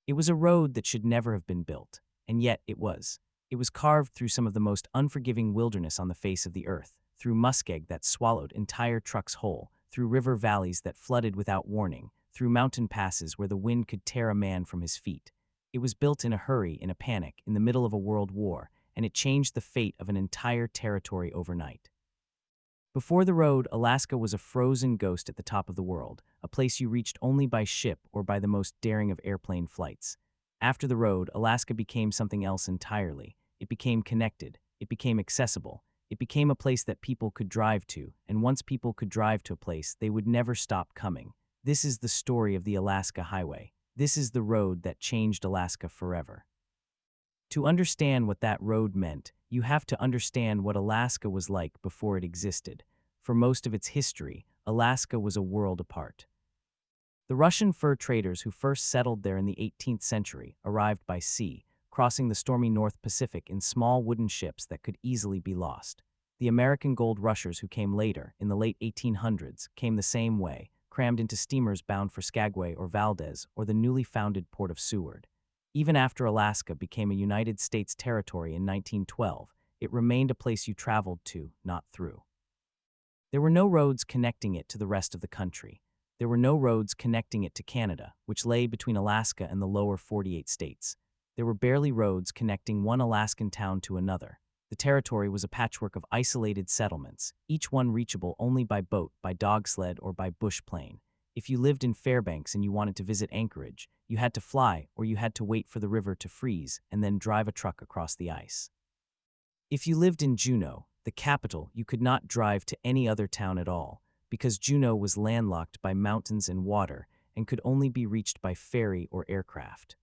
It was a road that should never have been built, and yet it was. It was carved through some of the most unforgiving wilderness on the face of the earth, through muskeg that swallowed entire trucks whole, through river valleys that flooded without warning, through mountain passes where the wind could tear a man from his feet. It was built in a hurry, in a panic, in the middle of a world war, and it changed the fate of an entire territory overnight. Before the road, Alaska was a frozen ghost at the top of the world, a place you reached only by ship or by the most daring of airplane flights. After the road, Alaska became something else entirely. It became connected. It became accessible. It became a place that people could drive to, and once people could drive to a place, they would never stop coming. This is the story of the Alaska Highway. This is the road that changed Alaska forever. To understand what that road meant, you have to understand what Alaska was like before it existed. For most of its history, Alaska was a world apart. The Russian fur traders who first settled there in the 18th century arrived by sea, crossing the stormy North Pacific in small wooden ships that could easily be lost. The American gold rushers who came later, in the late 1800s, came the same way, crammed into steamers bound for Skagway or Valdez or the newly founded port of Seward. Even after Alaska became a United States territory in 1912, it remained a place you traveled to, not through. There were no roads connecting it to the rest of the country. There were no roads connecting it to Canada, which lay between Alaska and the lower 48 states. There were barely roads connecting one Alaskan town to another. The territory was a patchwork of isolated settlements, each one reachable only by boat, by dog sled, or by bush plane. If you lived in Fairbanks and you wanted to visit Anchorage, you had to fly or you had to wait for the river to freeze and then drive a truck across the ice. If you lived in Juneau, the capital, you could not drive to any other town at all, because Juneau was landlocked by mountains and water and could only be reached by ferry or aircraft.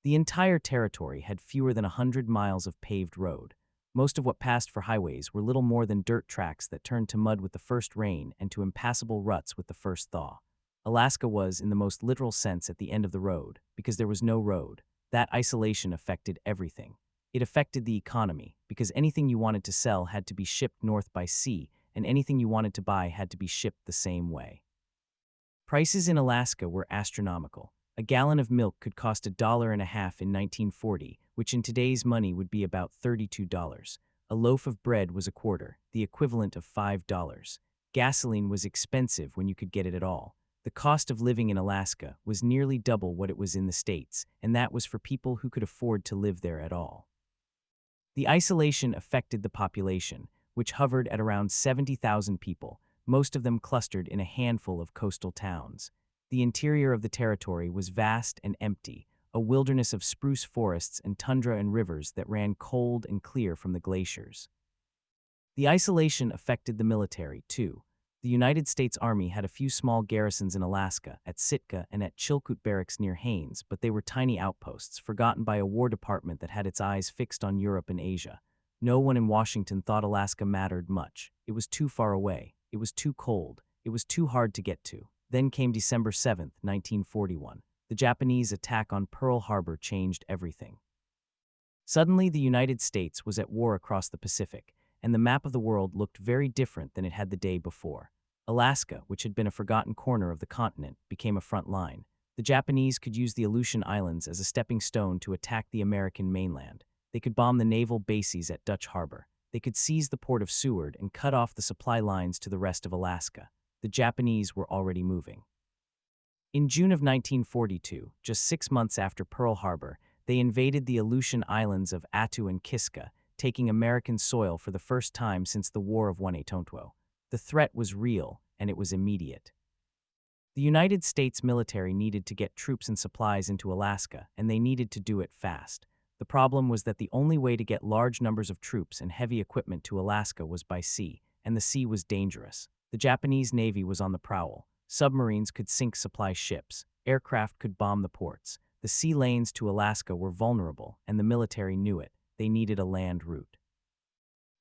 The entire territory had fewer than 100 miles of paved road. Most of what passed for highways were little more than dirt tracks that turned to mud with the first rain and to impassable ruts with the first thaw. Alaska was, in the most literal sense, at the end of the road, because there was no road. That isolation affected everything. It affected the economy, because anything you wanted to sell had to be shipped north by sea, and anything you wanted to buy had to be shipped the same way. Prices in Alaska were astronomical. A gallon of milk could cost $1.50 in 1940, which in today's money would be about $32. A loaf of bread was a quarter, the equivalent of $5. Gasoline was expensive when you could get it at all. The cost of living in Alaska was nearly double what it was in the States, and that was for people who could afford to live there at all. The isolation affected the population, which hovered at around 70,000 people, most of them clustered in a handful of coastal towns. The interior of the territory was vast and empty, a wilderness of spruce forests and tundra and rivers that ran cold and clear from the glaciers. The isolation affected the military, too. The United States Army had a few small garrisons in Alaska, at Sitka and at Chilkoot Barracks near Haines, but they were tiny outposts, forgotten by a War Department that had its eyes fixed on Europe and Asia. No one in Washington thought Alaska mattered much. It was too far away. It was too cold. It was too hard to get to. Then came December 7, 1941. The Japanese attack on Pearl Harbor changed everything. Suddenly, the United States was at war across the Pacific, and the map of the world looked very different than it had the day before. Alaska, which had been a forgotten corner of the continent, became a front line. The Japanese could use the Aleutian Islands as a stepping stone to attack the American mainland. They could bomb the naval bases at Dutch Harbor. They could seize the port of Seward and cut off the supply lines to the rest of Alaska. The Japanese were already moving. In June of 1942, just 6 months after Pearl Harbor, they invaded the Aleutian Islands of Attu and Kiska, taking American soil for the first time since the War of Wanatontuo. The threat was real, and it was immediate. The United States military needed to get troops and supplies into Alaska, and they needed to do it fast. The problem was that the only way to get large numbers of troops and heavy equipment to Alaska was by sea, and the sea was dangerous. The Japanese Navy was on the prowl. Submarines could sink supply ships. Aircraft could bomb the ports. The sea lanes to Alaska were vulnerable, and the military knew it. They needed a land route.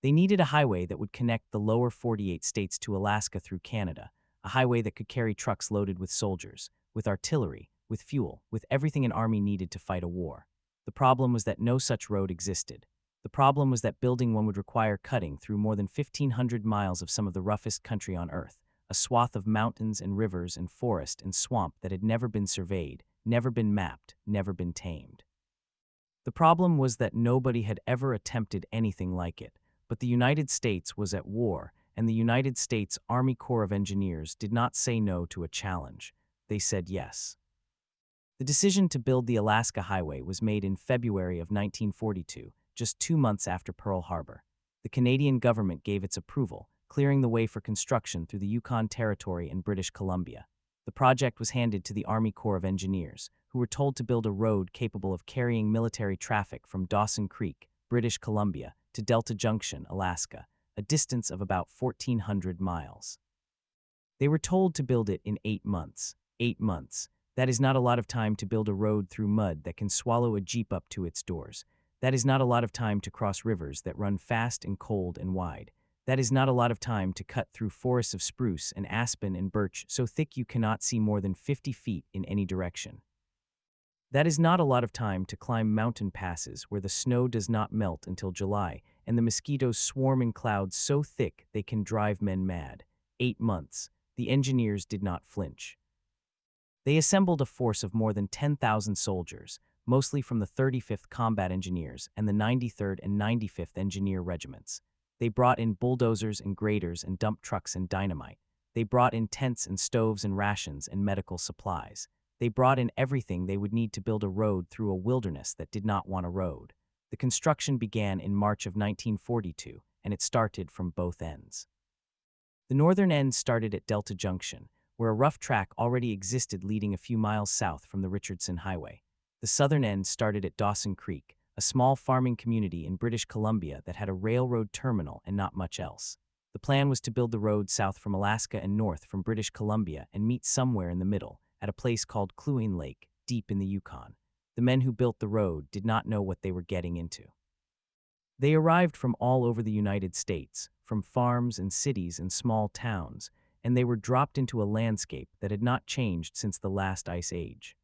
They needed a highway that would connect the lower 48 states to Alaska through Canada, a highway that could carry trucks loaded with soldiers, with artillery, with fuel, with everything an army needed to fight a war. The problem was that no such road existed. The problem was that building one would require cutting through more than 1,500 miles of some of the roughest country on Earth, a swath of mountains and rivers and forest and swamp that had never been surveyed, never been mapped, never been tamed. The problem was that nobody had ever attempted anything like it, but the United States was at war, and the United States Army Corps of Engineers did not say no to a challenge. They said yes. The decision to build the Alaska Highway was made in February of 1942, just 2 months after Pearl Harbor. The Canadian government gave its approval, clearing the way for construction through the Yukon Territory and British Columbia. The project was handed to the Army Corps of Engineers, who were told to build a road capable of carrying military traffic from Dawson Creek, British Columbia, to Delta Junction, Alaska, a distance of about 1,400 miles. They were told to build it in 8 months. 8 months. That is not a lot of time to build a road through mud that can swallow a jeep up to its doors. That is not a lot of time to cross rivers that run fast and cold and wide. That is not a lot of time to cut through forests of spruce and aspen and birch so thick you cannot see more than 50 feet in any direction. That is not a lot of time to climb mountain passes where the snow does not melt until July and the mosquitoes swarm in clouds so thick they can drive men mad. 8 months. The engineers did not flinch. They assembled a force of more than 10,000 soldiers, mostly from the 35th Combat Engineers and the 93rd and 95th Engineer Regiments. They brought in bulldozers and graders and dump trucks and dynamite. They brought in tents and stoves and rations and medical supplies. They brought in everything they would need to build a road through a wilderness that did not want a road. The construction began in March of 1942, and it started from both ends. The northern end started at Delta Junction, where a rough track already existed leading a few miles south from the Richardson Highway. The southern end started at Dawson Creek, a small farming community in British Columbia that had a railroad terminal and not much else. The plan was to build the road south from Alaska and north from British Columbia and meet somewhere in the middle, at a place called Kluane Lake, deep in the Yukon. The men who built the road did not know what they were getting into. They arrived from all over the United States, from farms and cities and small towns, and they were dropped into a landscape that had not changed since the last ice age.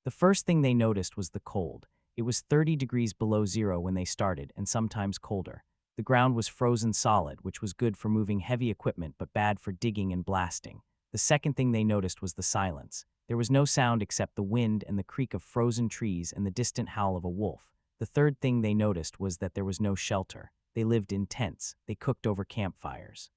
The first thing they noticed was the cold. It was 30 degrees below zero when they started, and sometimes colder. The ground was frozen solid, which was good for moving heavy equipment but bad for digging and blasting. The second thing they noticed was the silence. There was no sound except the wind and the creak of frozen trees and the distant howl of a wolf. The third thing they noticed was that there was no shelter. They lived in tents. They cooked over campfires.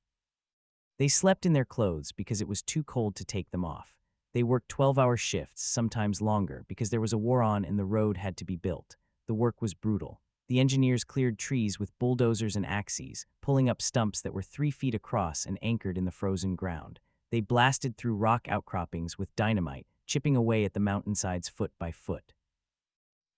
They slept in their clothes because it was too cold to take them off. They worked 12-hour shifts, sometimes longer, because there was a war on and the road had to be built. The work was brutal. The engineers cleared trees with bulldozers and axes, pulling up stumps that were 3 feet across and anchored in the frozen ground. They blasted through rock outcroppings with dynamite, chipping away at the mountainsides foot by foot.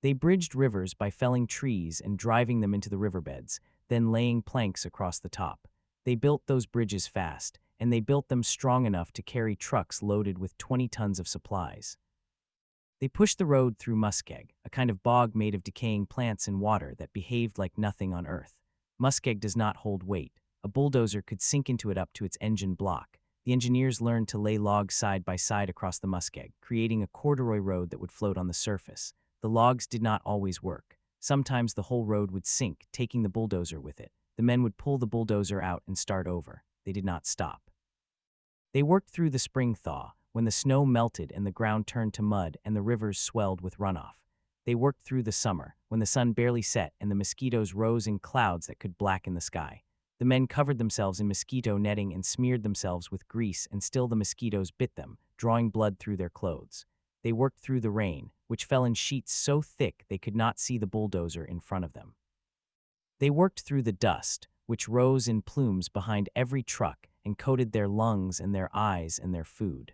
They bridged rivers by felling trees and driving them into the riverbeds, then laying planks across the top. They built those bridges fast, and they built them strong enough to carry trucks loaded with 20 tons of supplies. They pushed the road through muskeg, a kind of bog made of decaying plants and water that behaved like nothing on Earth. Muskeg does not hold weight. A bulldozer could sink into it up to its engine block. The engineers learned to lay logs side by side across the muskeg, creating a corduroy road that would float on the surface. The logs did not always work. Sometimes the whole road would sink, taking the bulldozer with it. The men would pull the bulldozer out and start over. They did not stop. They worked through the spring thaw, when the snow melted and the ground turned to mud and the rivers swelled with runoff. They worked through the summer, when the sun barely set and the mosquitoes rose in clouds that could blacken the sky. The men covered themselves in mosquito netting and smeared themselves with grease, and still the mosquitoes bit them, drawing blood through their clothes. They worked through the rain, which fell in sheets so thick they could not see the bulldozer in front of them. They worked through the dust, which rose in plumes behind every truck and coated their lungs and their eyes and their food.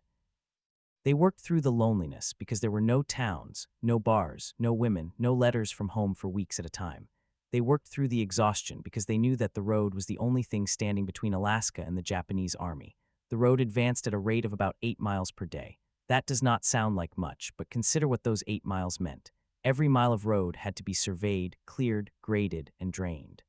They worked through the loneliness because there were no towns, no bars, no women, no letters from home for weeks at a time. They worked through the exhaustion because they knew that the road was the only thing standing between Alaska and the Japanese army. The road advanced at a rate of about 8 miles per day. That does not sound like much, but consider what those 8 miles meant. Every mile of road had to be surveyed, cleared, graded, and drained.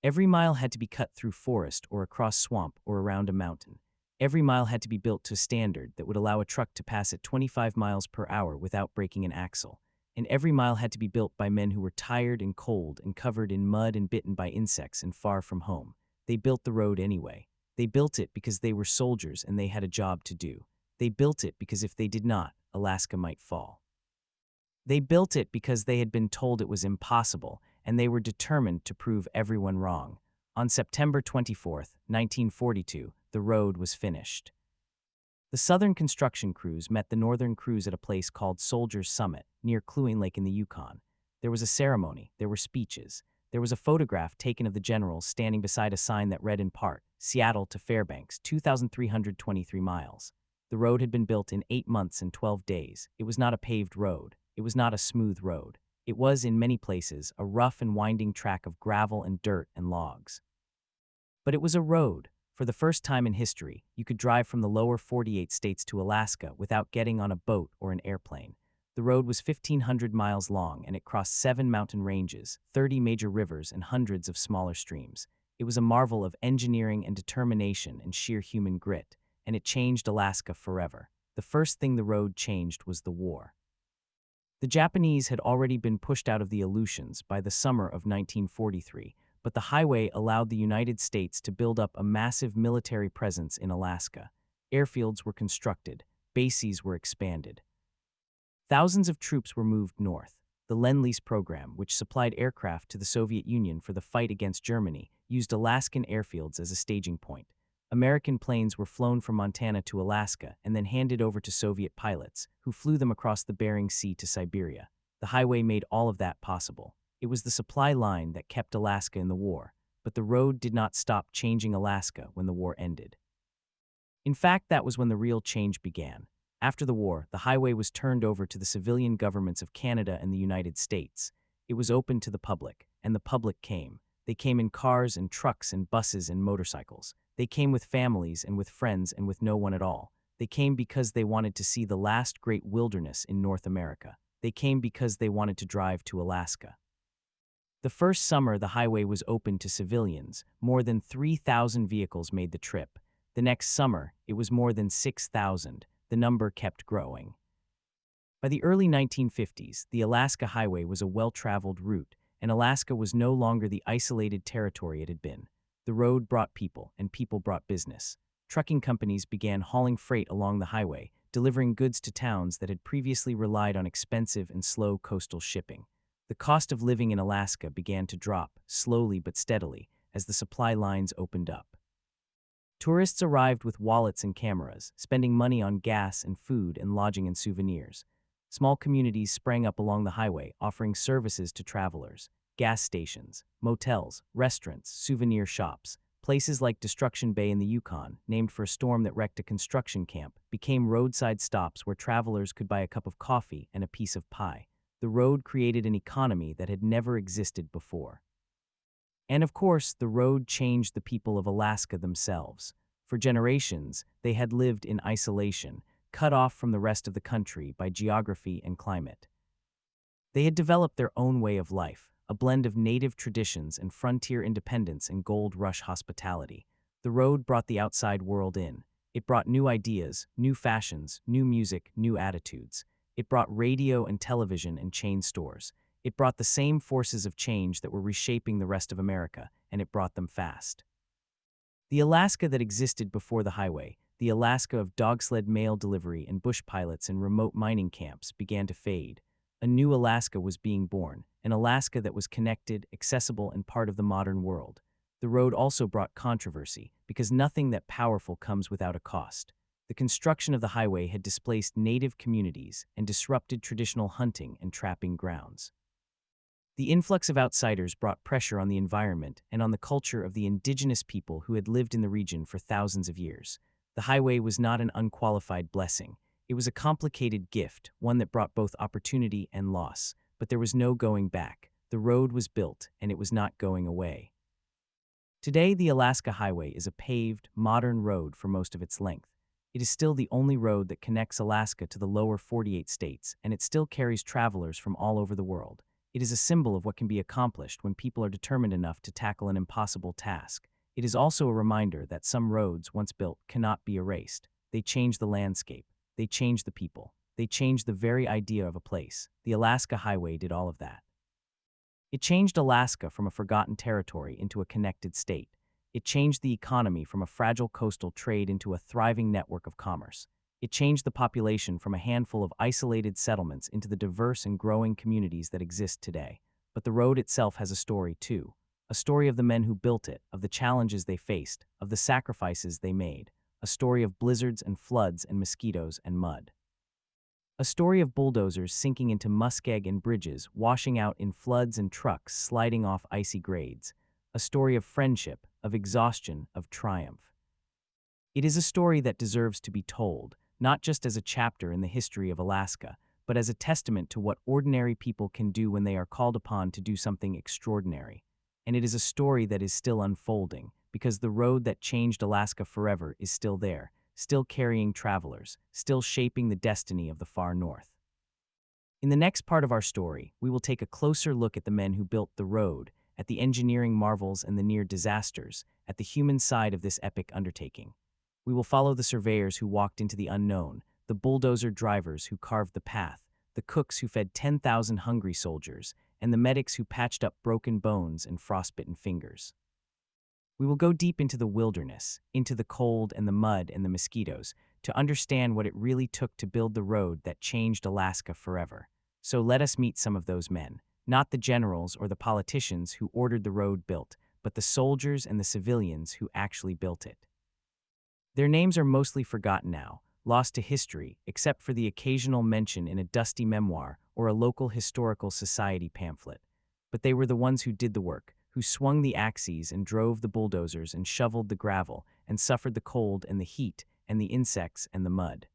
Every mile had to be cut through forest or across swamp or around a mountain. Every mile had to be built to a standard that would allow a truck to pass at 25 miles per hour without breaking an axle. And every mile had to be built by men who were tired and cold and covered in mud and bitten by insects and far from home. They built the road anyway. They built it because they were soldiers and they had a job to do. They built it because if they did not, Alaska might fall. They built it because they had been told it was impossible, and they were determined to prove everyone wrong. On September 24, 1942, the road was finished. The southern construction crews met the northern crews at a place called Soldiers Summit, near Cluing Lake in the Yukon. There was a ceremony, there were speeches. There was a photograph taken of the generals standing beside a sign that read in part, Seattle to Fairbanks, 2,323 miles. The road had been built in 8 months and 12 days. It was not a paved road. It was not a smooth road. It was, in many places, a rough and winding track of gravel and dirt and logs. But it was a road. For the first time in history, you could drive from the lower 48 states to Alaska without getting on a boat or an airplane. The road was 1,500 miles long, and it crossed 7 mountain ranges, 30 major rivers, and hundreds of smaller streams. It was a marvel of engineering and determination and sheer human grit, and it changed Alaska forever. The first thing the road changed was the war. The Japanese had already been pushed out of the Aleutians by the summer of 1943, but the highway allowed the United States to build up a massive military presence in Alaska. Airfields were constructed, bases were expanded. Thousands of troops were moved north. The Lend-Lease program, which supplied aircraft to the Soviet Union for the fight against Germany, used Alaskan airfields as a staging point. American planes were flown from Montana to Alaska and then handed over to Soviet pilots, who flew them across the Bering Sea to Siberia. The highway made all of that possible. It was the supply line that kept Alaska in the war, but the road did not stop changing Alaska when the war ended. In fact, that was when the real change began. After the war, the highway was turned over to the civilian governments of Canada and the United States. It was open to the public, and the public came. They came in cars and trucks and buses and motorcycles. They came with families and with friends and with no one at all. They came because they wanted to see the last great wilderness in North America. They came because they wanted to drive to Alaska. The first summer the highway was open to civilians, more than 3,000 vehicles made the trip. The next summer, it was more than 6,000. The number kept growing. By the early 1950s, the Alaska Highway was a well-traveled route, and Alaska was no longer the isolated territory it had been. The road brought people, and people brought business. Trucking companies began hauling freight along the highway, delivering goods to towns that had previously relied on expensive and slow coastal shipping. The cost of living in Alaska began to drop, slowly but steadily, as the supply lines opened up. Tourists arrived with wallets and cameras, spending money on gas and food and lodging and souvenirs. Small communities sprang up along the highway, offering services to travelers. Gas stations, motels, restaurants, souvenir shops. Places like Destruction Bay in the Yukon, named for a storm that wrecked a construction camp, became roadside stops where travelers could buy a cup of coffee and a piece of pie. The road created an economy that had never existed before. And of course, the road changed the people of Alaska themselves. For generations, they had lived in isolation, cut off from the rest of the country by geography and climate. They had developed their own way of life, a blend of native traditions and frontier independence and gold rush hospitality. The road brought the outside world in. It brought new ideas, new fashions, new music, new attitudes. It brought radio and television and chain stores. It brought the same forces of change that were reshaping the rest of America, and it brought them fast. The Alaska that existed before the highway, the Alaska of dogsled mail delivery and bush pilots and remote mining camps, began to fade. A new Alaska was being born, an Alaska that was connected, accessible, and part of the modern world. The road also brought controversy, because nothing that powerful comes without a cost. The construction of the highway had displaced native communities and disrupted traditional hunting and trapping grounds. The influx of outsiders brought pressure on the environment and on the culture of the indigenous people who had lived in the region for thousands of years. The highway was not an unqualified blessing. It was a complicated gift, one that brought both opportunity and loss, but there was no going back. The road was built, and it was not going away. Today, the Alaska Highway is a paved, modern road for most of its length. It is still the only road that connects Alaska to the lower 48 states, and it still carries travelers from all over the world. It is a symbol of what can be accomplished when people are determined enough to tackle an impossible task. It is also a reminder that some roads, once built, cannot be erased. They change the landscape. They change the people. They change the very idea of a place. The Alaska Highway did all of that. It changed Alaska from a forgotten territory into a connected state. It changed the economy from a fragile coastal trade into a thriving network of commerce. It changed the population from a handful of isolated settlements into the diverse and growing communities that exist today. But the road itself has a story too. A story of the men who built it, of the challenges they faced, of the sacrifices they made. A story of blizzards and floods and mosquitoes and mud. A story of bulldozers sinking into muskeg and bridges, washing out in floods and trucks sliding off icy grades. A story of friendship, of exhaustion, of triumph. It is a story that deserves to be told, not just as a chapter in the history of Alaska, but as a testament to what ordinary people can do when they are called upon to do something extraordinary. And it is a story that is still unfolding, because the road that changed Alaska forever is still there, still carrying travelers, still shaping the destiny of the far north. In the next part of our story, we will take a closer look at the men who built the road, at the engineering marvels and the near disasters, at the human side of this epic undertaking. We will follow the surveyors who walked into the unknown, the bulldozer drivers who carved the path, the cooks who fed 10,000 hungry soldiers, and the medics who patched up broken bones and frostbitten fingers. We will go deep into the wilderness, into the cold and the mud and the mosquitoes, to understand what it really took to build the road that changed Alaska forever. So let us meet some of those men, not the generals or the politicians who ordered the road built, but the soldiers and the civilians who actually built it. Their names are mostly forgotten now, lost to history, except for the occasional mention in a dusty memoir or a local historical society pamphlet. But they were the ones who did the work, who swung the axes and drove the bulldozers and shoveled the gravel and suffered the cold and the heat and the insects and the mud.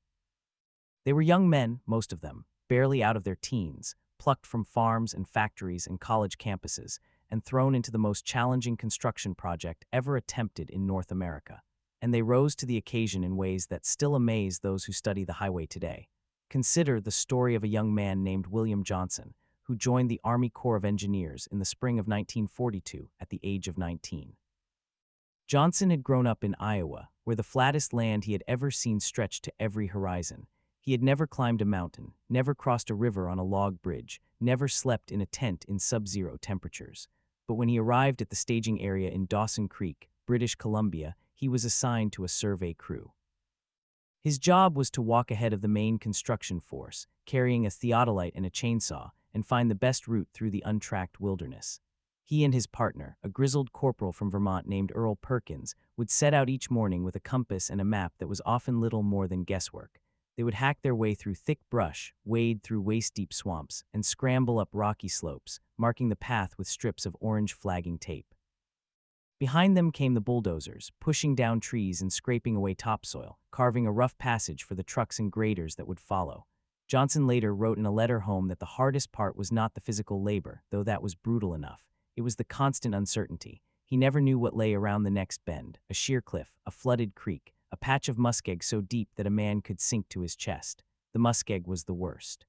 They were young men, most of them, barely out of their teens, plucked from farms and factories and college campuses, and thrown into the most challenging construction project ever attempted in North America. And they rose to the occasion in ways that still amaze those who study the highway today. Consider the story of a young man named William Johnson, who joined the Army Corps of Engineers in the spring of 1942 at the age of 19. Johnson had grown up in Iowa, where the flattest land he had ever seen stretched to every horizon. He had never climbed a mountain, never crossed a river on a log bridge, never slept in a tent in sub-zero temperatures. But when he arrived at the staging area in Dawson Creek, British Columbia, he was assigned to a survey crew. His job was to walk ahead of the main construction force, carrying a theodolite and a chainsaw, and find the best route through the untracked wilderness. He and his partner, a grizzled corporal from Vermont named Earl Perkins, would set out each morning with a compass and a map that was often little more than guesswork. They would hack their way through thick brush, wade through waist-deep swamps, and scramble up rocky slopes, marking the path with strips of orange flagging tape. Behind them came the bulldozers, pushing down trees and scraping away topsoil, carving a rough passage for the trucks and graders that would follow. Johnson later wrote in a letter home that the hardest part was not the physical labor, though that was brutal enough. It was the constant uncertainty. He never knew what lay around the next bend, a sheer cliff, a flooded creek, a patch of muskeg so deep that a man could sink to his chest. The muskeg was the worst.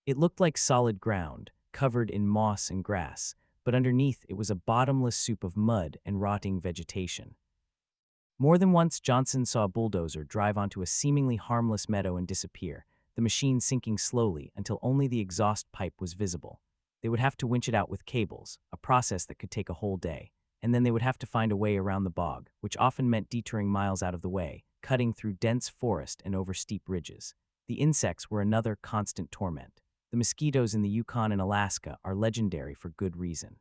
It looked like solid ground, covered in moss and grass, but underneath it was a bottomless soup of mud and rotting vegetation. More than once, Johnson saw a bulldozer drive onto a seemingly harmless meadow and disappear, the machine sinking slowly until only the exhaust pipe was visible. They would have to winch it out with cables, a process that could take a whole day, and then they would have to find a way around the bog, which often meant detouring miles out of the way, cutting through dense forest and over steep ridges. The insects were another constant torment. The mosquitoes in the Yukon and Alaska are legendary for good reason.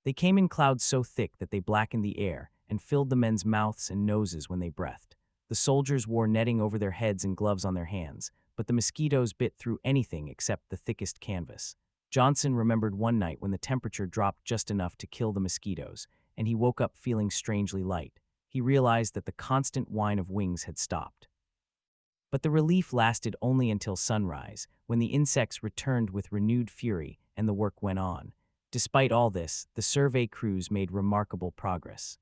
They came in clouds so thick that they blackened the air and filled the men's mouths and noses when they breathed. The soldiers wore netting over their heads and gloves on their hands, but the mosquitoes bit through anything except the thickest canvas. Johnson remembered one night when the temperature dropped just enough to kill the mosquitoes, and he woke up feeling strangely light. He realized that the constant whine of wings had stopped. But the relief lasted only until sunrise, when the insects returned with renewed fury and the work went on. Despite all this, the survey crews made remarkable progress.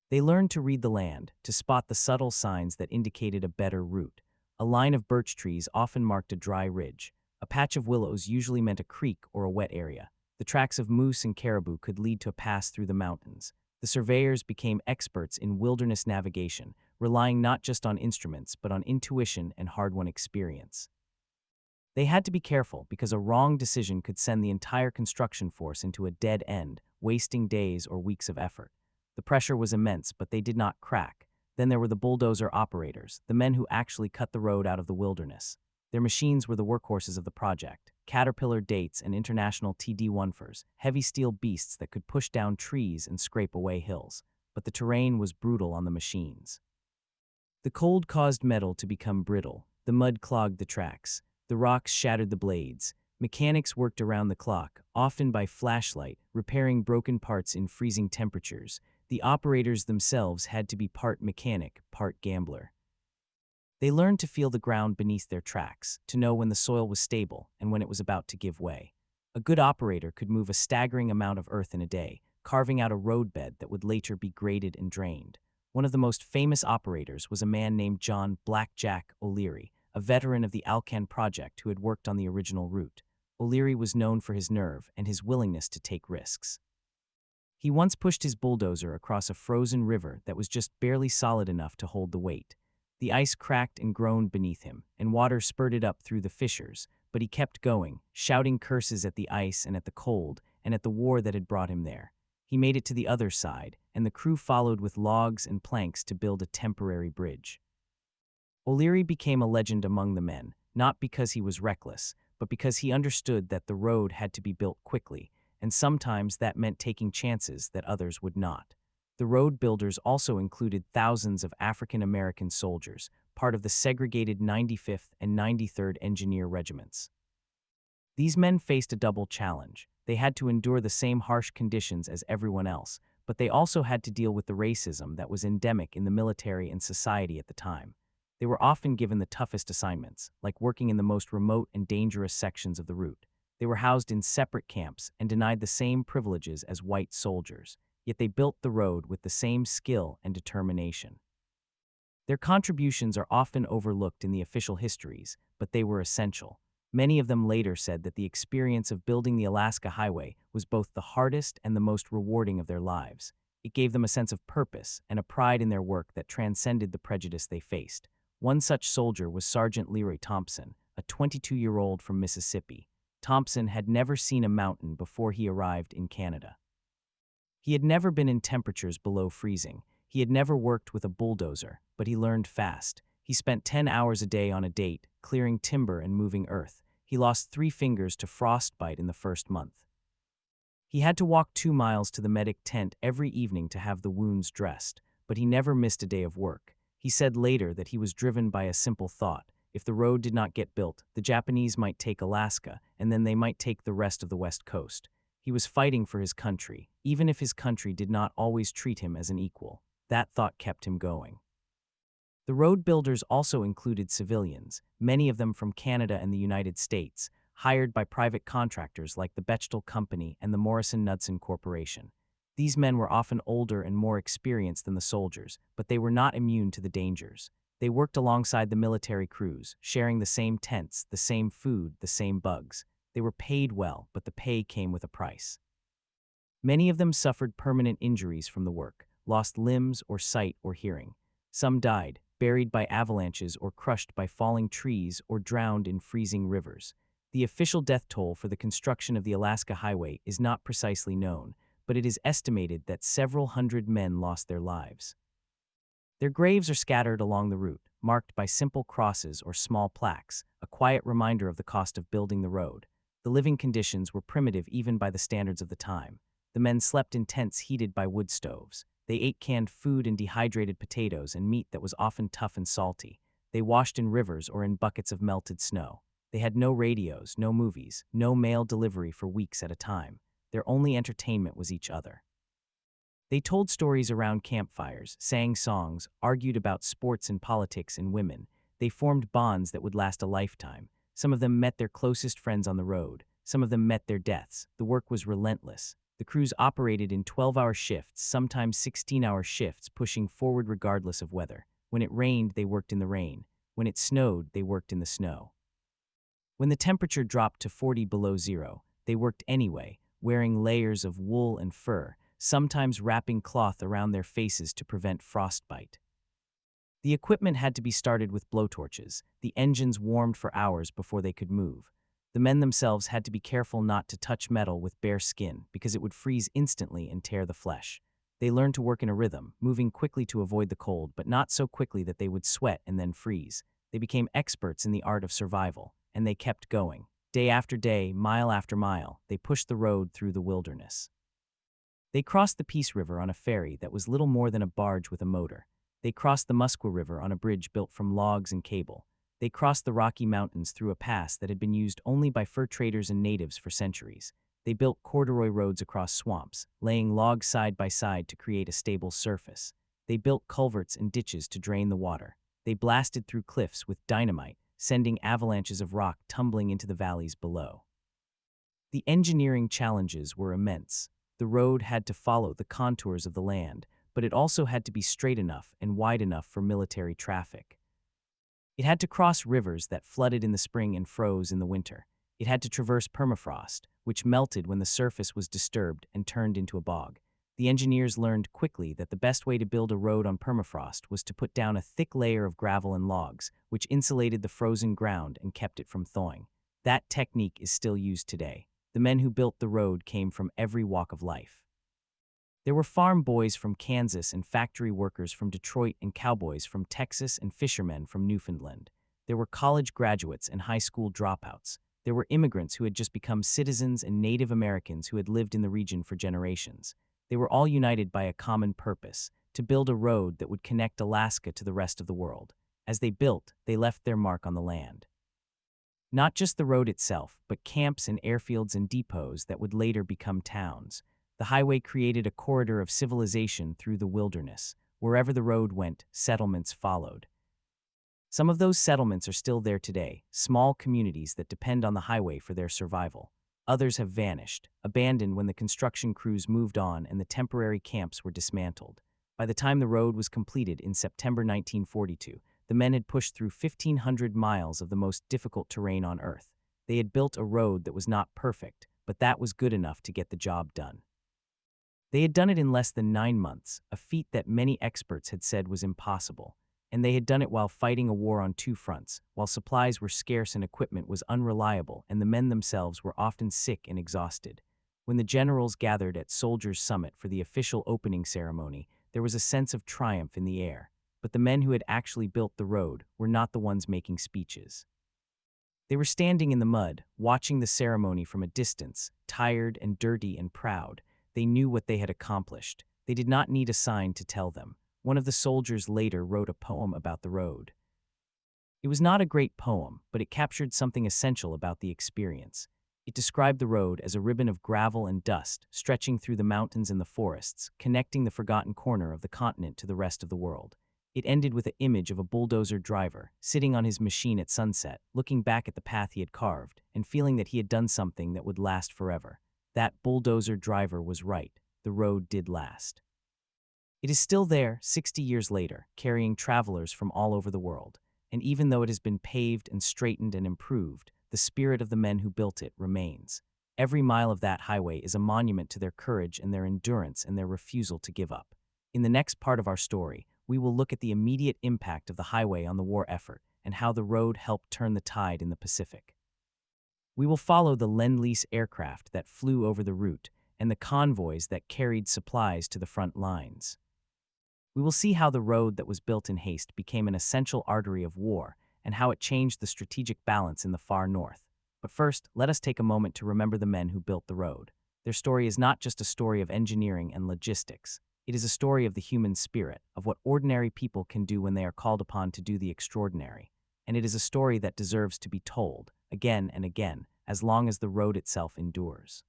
They learned to read the land, to spot the subtle signs that indicated a better route. A line of birch trees often marked a dry ridge. A patch of willows usually meant a creek or a wet area. The tracks of moose and caribou could lead to a pass through the mountains. The surveyors became experts in wilderness navigation, relying not just on instruments but on intuition and hard-won experience. They had to be careful because a wrong decision could send the entire construction force into a dead end, wasting days or weeks of effort. The pressure was immense, but they did not crack. Then there were the bulldozer operators, the men who actually cut the road out of the wilderness. Their machines were the workhorses of the project, Caterpillar Dates and International TD-1fers, heavy steel beasts that could push down trees and scrape away hills. But the terrain was brutal on the machines. The cold caused metal to become brittle, the mud clogged the tracks, the rocks shattered the blades. Mechanics worked around the clock, often by flashlight, repairing broken parts in freezing temperatures. The operators themselves had to be part mechanic, part gambler. They learned to feel the ground beneath their tracks, to know when the soil was stable and when it was about to give way. A good operator could move a staggering amount of earth in a day, carving out a roadbed that would later be graded and drained. One of the most famous operators was a man named John "Blackjack" O'Leary, a veteran of the Alcan project who had worked on the original route. O'Leary was known for his nerve and his willingness to take risks. He once pushed his bulldozer across a frozen river that was just barely solid enough to hold the weight. The ice cracked and groaned beneath him, and water spurted up through the fissures, but he kept going, shouting curses at the ice and at the cold, and at the war that had brought him there. He made it to the other side, and the crew followed with logs and planks to build a temporary bridge. O'Leary became a legend among the men, not because he was reckless, but because he understood that the road had to be built quickly, and sometimes that meant taking chances that others would not. The road builders also included thousands of African American soldiers, part of the segregated 95th and 93rd Engineer Regiments. These men faced a double challenge. They had to endure the same harsh conditions as everyone else, but they also had to deal with the racism that was endemic in the military and society at the time. They were often given the toughest assignments, like working in the most remote and dangerous sections of the route. They were housed in separate camps and denied the same privileges as white soldiers, yet they built the road with the same skill and determination. Their contributions are often overlooked in the official histories, but they were essential. Many of them later said that the experience of building the Alaska Highway was both the hardest and the most rewarding of their lives. It gave them a sense of purpose and a pride in their work that transcended the prejudice they faced. One such soldier was Sergeant Leroy Thompson, a 22-year-old from Mississippi. Thompson had never seen a mountain before he arrived in Canada. He had never been in temperatures below freezing. He had never worked with a bulldozer, but he learned fast. He spent 10 hours a day on a date, clearing timber and moving earth. He lost 3 fingers to frostbite in the first month. He had to walk 2 miles to the medic tent every evening to have the wounds dressed, but he never missed a day of work. He said later that he was driven by a simple thought. If the road did not get built, the Japanese might take Alaska, and then they might take the rest of the West Coast. He was fighting for his country, even if his country did not always treat him as an equal. That thought kept him going. The road builders also included civilians, many of them from Canada and the United States, hired by private contractors like the Bechtel Company and the Morrison-Knudsen Corporation. These men were often older and more experienced than the soldiers, but they were not immune to the dangers. They worked alongside the military crews, sharing the same tents, the same food, the same bugs. They were paid well, but the pay came with a price. Many of them suffered permanent injuries from the work, lost limbs or sight or hearing. Some died, buried by avalanches or crushed by falling trees or drowned in freezing rivers. The official death toll for the construction of the Alaska Highway is not precisely known, but it is estimated that several hundred men lost their lives. Their graves are scattered along the route, marked by simple crosses or small plaques, a quiet reminder of the cost of building the road. The living conditions were primitive even by the standards of the time. The men slept in tents heated by wood stoves. They ate canned food and dehydrated potatoes and meat that was often tough and salty. They washed in rivers or in buckets of melted snow. They had no radios, no movies, no mail delivery for weeks at a time. Their only entertainment was each other. They told stories around campfires, sang songs, argued about sports and politics and women. They formed bonds that would last a lifetime. Some of them met their closest friends on the road. Some of them met their deaths. The work was relentless. The crews operated in 12-hour shifts, sometimes 16-hour shifts, pushing forward regardless of weather. When it rained, they worked in the rain. When it snowed, they worked in the snow. When the temperature dropped to 40 below zero, they worked anyway, wearing layers of wool and fur, sometimes wrapping cloth around their faces to prevent frostbite. The equipment had to be started with blowtorches. The engines warmed for hours before they could move. The men themselves had to be careful not to touch metal with bare skin because it would freeze instantly and tear the flesh. They learned to work in a rhythm, moving quickly to avoid the cold, but not so quickly that they would sweat and then freeze. They became experts in the art of survival, and they kept going. Day after day, mile after mile, they pushed the road through the wilderness. They crossed the Peace River on a ferry that was little more than a barge with a motor. They crossed the Muskwa River on a bridge built from logs and cable. They crossed the Rocky Mountains through a pass that had been used only by fur traders and natives for centuries. They built corduroy roads across swamps, laying logs side by side to create a stable surface. They built culverts and ditches to drain the water. They blasted through cliffs with dynamite, sending avalanches of rock tumbling into the valleys below. The engineering challenges were immense. The road had to follow the contours of the land, but it also had to be straight enough and wide enough for military traffic. It had to cross rivers that flooded in the spring and froze in the winter. It had to traverse permafrost, which melted when the surface was disturbed and turned into a bog. The engineers learned quickly that the best way to build a road on permafrost was to put down a thick layer of gravel and logs, which insulated the frozen ground and kept it from thawing. That technique is still used today. The men who built the road came from every walk of life. There were farm boys from Kansas and factory workers from Detroit and cowboys from Texas and fishermen from Newfoundland. There were college graduates and high school dropouts. There were immigrants who had just become citizens and Native Americans who had lived in the region for generations. They were all united by a common purpose, to build a road that would connect Alaska to the rest of the world. As they built, they left their mark on the land. Not just the road itself, but camps and airfields and depots that would later become towns. The highway created a corridor of civilization through the wilderness. Wherever the road went, settlements followed. Some of those settlements are still there today, small communities that depend on the highway for their survival. Others have vanished, abandoned when the construction crews moved on and the temporary camps were dismantled. By the time the road was completed in September 1942, the men had pushed through 1,500 miles of the most difficult terrain on Earth. They had built a road that was not perfect, but that was good enough to get the job done. They had done it in less than 9 months, a feat that many experts had said was impossible. And they had done it while fighting a war on 2 fronts, while supplies were scarce and equipment was unreliable, and the men themselves were often sick and exhausted. When the generals gathered at Soldiers' Summit for the official opening ceremony, there was a sense of triumph in the air. But the men who had actually built the road were not the ones making speeches. They were standing in the mud, watching the ceremony from a distance, tired and dirty and proud. They knew what they had accomplished. They did not need a sign to tell them. One of the soldiers later wrote a poem about the road. It was not a great poem, but it captured something essential about the experience. It described the road as a ribbon of gravel and dust, stretching through the mountains and the forests, connecting the forgotten corner of the continent to the rest of the world. It ended with an image of a bulldozer driver, sitting on his machine at sunset, looking back at the path he had carved, and feeling that he had done something that would last forever. That bulldozer driver was right. The road did last. It is still there, 60 years later, carrying travelers from all over the world. And even though it has been paved and straightened and improved, the spirit of the men who built it remains. Every mile of that highway is a monument to their courage and their endurance and their refusal to give up. In the next part of our story, we will look at the immediate impact of the highway on the war effort and how the road helped turn the tide in the Pacific. We will follow the Lend-Lease aircraft that flew over the route and the convoys that carried supplies to the front lines. We will see how the road that was built in haste became an essential artery of war and how it changed the strategic balance in the far north. But first, let us take a moment to remember the men who built the road. Their story is not just a story of engineering and logistics. It is a story of the human spirit, of what ordinary people can do when they are called upon to do the extraordinary. And it is a story that deserves to be told, again and again, as long as the road itself endures.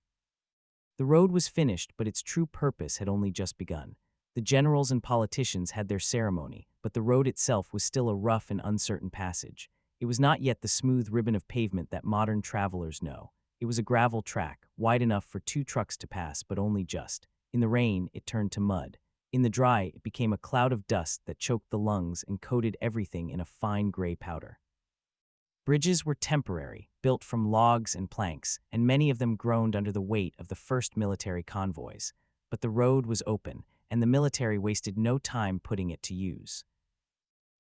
The road was finished, but its true purpose had only just begun. The generals and politicians had their ceremony, but the road itself was still a rough and uncertain passage. It was not yet the smooth ribbon of pavement that modern travelers know. It was a gravel track, wide enough for 2 trucks to pass, but only just. In the rain, it turned to mud. In the dry, it became a cloud of dust that choked the lungs and coated everything in a fine gray powder. Bridges were temporary, built from logs and planks, and many of them groaned under the weight of the first military convoys. But the road was open, and the military wasted no time putting it to use.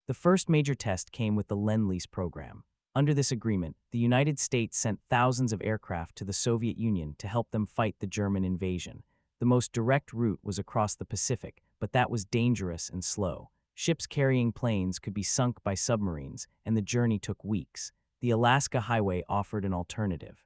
The first major test came with the Lend-Lease program. Under this agreement, the United States sent thousands of aircraft to the Soviet Union to help them fight the German invasion. The most direct route was across the Pacific, but that was dangerous and slow. Ships carrying planes could be sunk by submarines, and the journey took weeks. The Alaska Highway offered an alternative.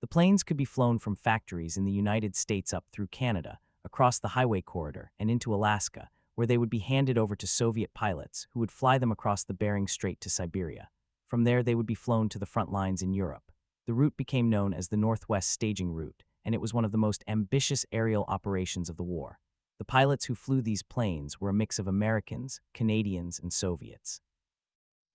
The planes could be flown from factories in the United States up through Canada, across the highway corridor, and into Alaska, where they would be handed over to Soviet pilots who would fly them across the Bering Strait to Siberia. From there, they would be flown to the front lines in Europe. The route became known as the Northwest Staging Route, and it was one of the most ambitious aerial operations of the war. The pilots who flew these planes were a mix of Americans, Canadians, and Soviets.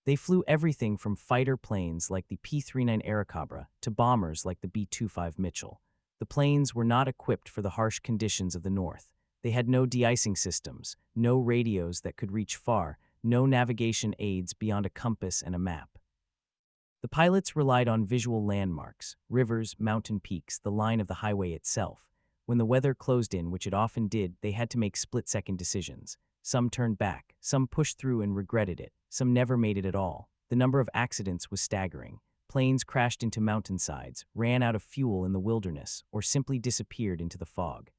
They flew everything from fighter planes like the P-39 Airacobra to bombers like the B-25 Mitchell. The planes were not equipped for the harsh conditions of the North. They had no de-icing systems, no radios that could reach far, no navigation aids beyond a compass and a map. The pilots relied on visual landmarks, rivers, mountain peaks, the line of the highway itself. When the weather closed in, which it often did, they had to make split-second decisions. Some turned back, some pushed through and regretted it, some never made it at all. The number of accidents was staggering. Planes crashed into mountainsides, ran out of fuel in the wilderness, or simply disappeared into the fog.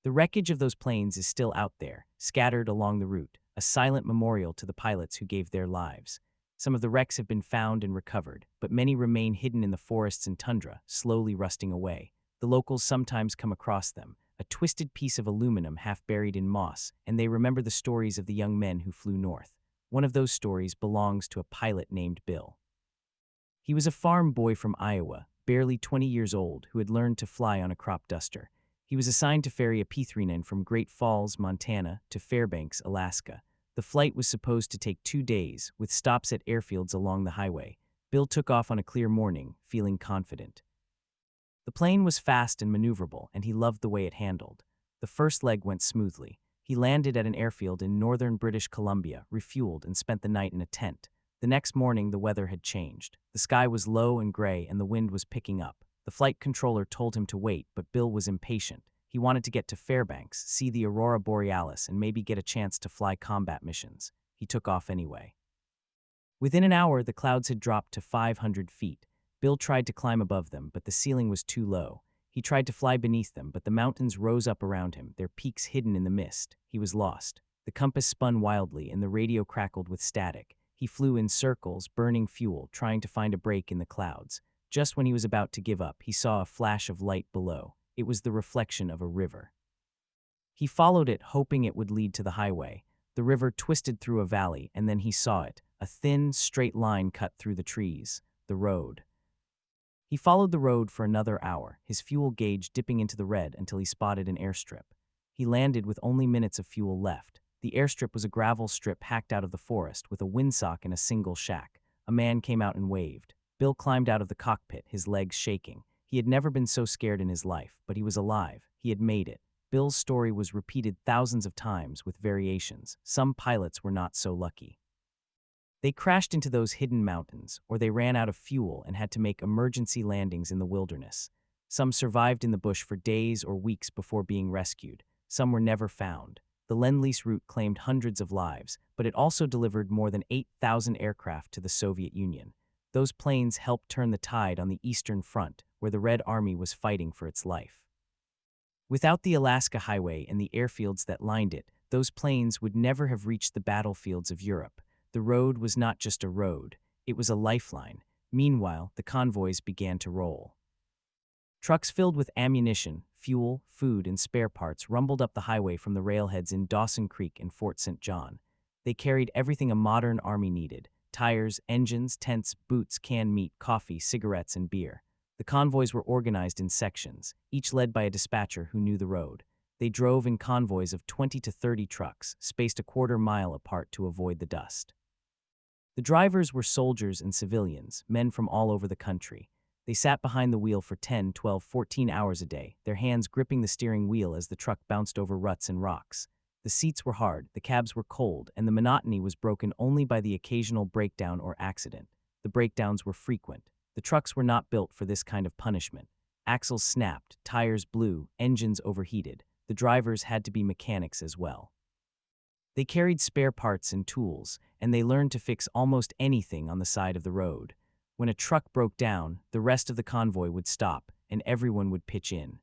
The wreckage of those planes is still out there, scattered along the route, a silent memorial to the pilots who gave their lives. Some of the wrecks have been found and recovered, but many remain hidden in the forests and tundra, slowly rusting away. The locals sometimes come across them, a twisted piece of aluminum half buried in moss, and they remember the stories of the young men who flew north. One of those stories belongs to a pilot named Bill. He was a farm boy from Iowa, barely 20 years old, who had learned to fly on a crop duster. He was assigned to ferry a P-39 from Great Falls, Montana, to Fairbanks, Alaska. The flight was supposed to take 2 days, with stops at airfields along the highway. Bill took off on a clear morning, feeling confident. The plane was fast and maneuverable, and he loved the way it handled. The first leg went smoothly. He landed at an airfield in northern British Columbia, refueled, and spent the night in a tent. The next morning, the weather had changed. The sky was low and gray, and the wind was picking up. The flight controller told him to wait, but Bill was impatient. He wanted to get to Fairbanks, see the aurora borealis, and maybe get a chance to fly combat missions. He took off anyway. Within an hour, the clouds had dropped to 500 feet. Bill tried to climb above them, but the ceiling was too low. He tried to fly beneath them, but the mountains rose up around him, their peaks hidden in the mist. He was lost. The compass spun wildly, and the radio crackled with static. He flew in circles, burning fuel, trying to find a break in the clouds. Just when he was about to give up, he saw a flash of light below. It was the reflection of a river. He followed it, hoping it would lead to the highway. The river twisted through a valley, and then he saw it, a thin, straight line cut through the trees, the road. He followed the road for another hour, his fuel gauge dipping into the red until he spotted an airstrip. He landed with only minutes of fuel left. The airstrip was a gravel strip hacked out of the forest with a windsock and a single shack. A man came out and waved. Bill climbed out of the cockpit, his legs shaking. He had never been so scared in his life, but he was alive. He had made it. Bill's story was repeated thousands of times with variations. Some pilots were not so lucky. They crashed into those hidden mountains, or they ran out of fuel and had to make emergency landings in the wilderness. Some survived in the bush for days or weeks before being rescued. Some were never found. The Lend-Lease route claimed hundreds of lives, but it also delivered more than 8,000 aircraft to the Soviet Union. Those planes helped turn the tide on the Eastern Front, where the Red Army was fighting for its life. Without the Alaska Highway and the airfields that lined it, those planes would never have reached the battlefields of Europe. The road was not just a road, it was a lifeline. Meanwhile, the convoys began to roll. Trucks filled with ammunition, fuel, food, and spare parts rumbled up the highway from the railheads in Dawson Creek and Fort St. John. They carried everything a modern army needed: tires, engines, tents, boots, canned meat, coffee, cigarettes, and beer. The convoys were organized in sections, each led by a dispatcher who knew the road. They drove in convoys of 20 to 30 trucks, spaced a quarter mile apart to avoid the dust. The drivers were soldiers and civilians, men from all over the country. They sat behind the wheel for 10, 12, 14 hours a day, their hands gripping the steering wheel as the truck bounced over ruts and rocks. The seats were hard, the cabs were cold, and the monotony was broken only by the occasional breakdown or accident. The breakdowns were frequent. The trucks were not built for this kind of punishment. Axles snapped, tires blew, engines overheated. The drivers had to be mechanics as well. They carried spare parts and tools, and they learned to fix almost anything on the side of the road. When a truck broke down, the rest of the convoy would stop, and everyone would pitch in.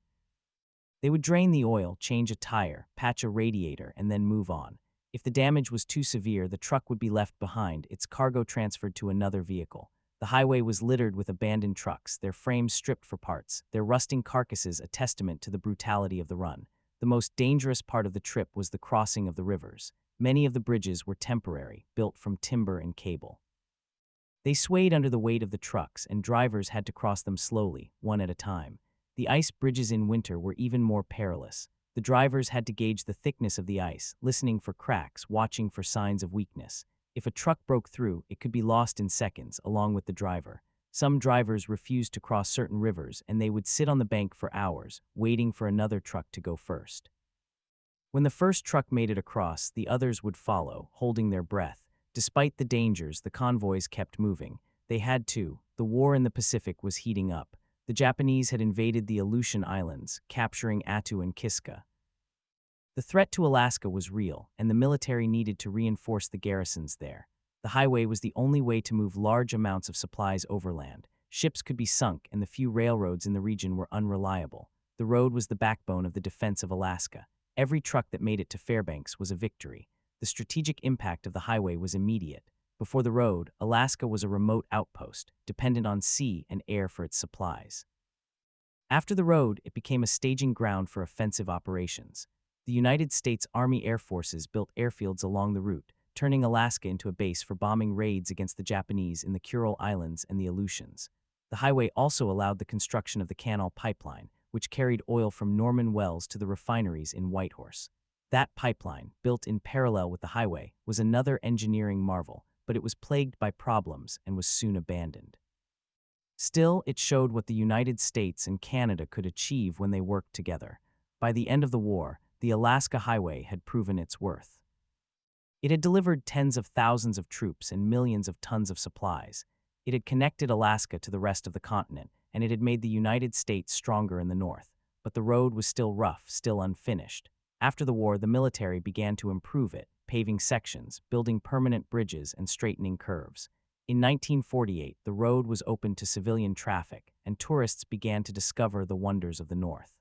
They would drain the oil, change a tire, patch a radiator, and then move on. If the damage was too severe, the truck would be left behind, its cargo transferred to another vehicle. The highway was littered with abandoned trucks, their frames stripped for parts, their rusting carcasses a testament to the brutality of the run. The most dangerous part of the trip was the crossing of the rivers. Many of the bridges were temporary, built from timber and cable. They swayed under the weight of the trucks, and drivers had to cross them slowly, one at a time. The ice bridges in winter were even more perilous. The drivers had to gauge the thickness of the ice, listening for cracks, watching for signs of weakness. If a truck broke through, it could be lost in seconds, along with the driver. Some drivers refused to cross certain rivers, and they would sit on the bank for hours, waiting for another truck to go first. When the first truck made it across, the others would follow, holding their breath. Despite the dangers, the convoys kept moving. They had to. The war in the Pacific was heating up. The Japanese had invaded the Aleutian Islands, capturing Attu and Kiska. The threat to Alaska was real, and the military needed to reinforce the garrisons there. The highway was the only way to move large amounts of supplies overland. Ships could be sunk, and the few railroads in the region were unreliable. The road was the backbone of the defense of Alaska. Every truck that made it to Fairbanks was a victory. The strategic impact of the highway was immediate. Before the road, Alaska was a remote outpost, dependent on sea and air for its supplies. After the road, it became a staging ground for offensive operations. The United States Army Air Forces built airfields along the route, turning Alaska into a base for bombing raids against the Japanese in the Kuril Islands and the Aleutians. The highway also allowed the construction of the Canal Pipeline, which carried oil from Norman Wells to the refineries in Whitehorse. That pipeline, built in parallel with the highway, was another engineering marvel, but it was plagued by problems and was soon abandoned. Still, it showed what the United States and Canada could achieve when they worked together. By the end of the war, the Alaska Highway had proven its worth. It had delivered tens of thousands of troops and millions of tons of supplies. It had connected Alaska to the rest of the continent, and it had made the United States stronger in the north. But the road was still rough, still unfinished. After the war, the military began to improve it, paving sections, building permanent bridges, and straightening curves. In 1948, the road was opened to civilian traffic, and tourists began to discover the wonders of the north.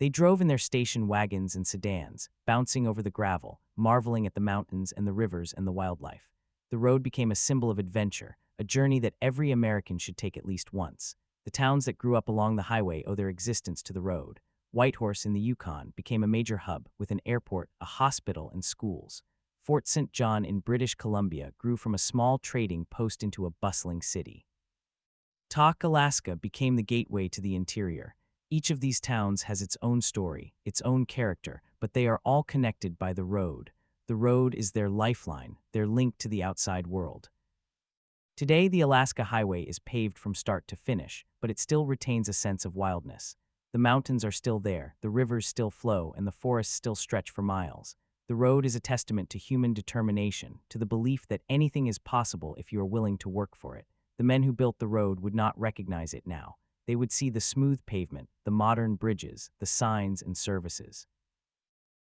They drove in their station wagons and sedans, bouncing over the gravel, marveling at the mountains and the rivers and the wildlife. The road became a symbol of adventure, a journey that every American should take at least once. The towns that grew up along the highway owe their existence to the road. Whitehorse in the Yukon became a major hub, with an airport, a hospital, and schools. Fort St. John in British Columbia grew from a small trading post into a bustling city. Tok, Alaska became the gateway to the interior. Each of these towns has its own story, its own character, but they are all connected by the road. The road is their lifeline, their link to the outside world. Today, the Alaska Highway is paved from start to finish, but it still retains a sense of wildness. The mountains are still there, the rivers still flow, and the forests still stretch for miles. The road is a testament to human determination, to the belief that anything is possible if you are willing to work for it. The men who built the road would not recognize it now. They would see the smooth pavement, the modern bridges, the signs and services.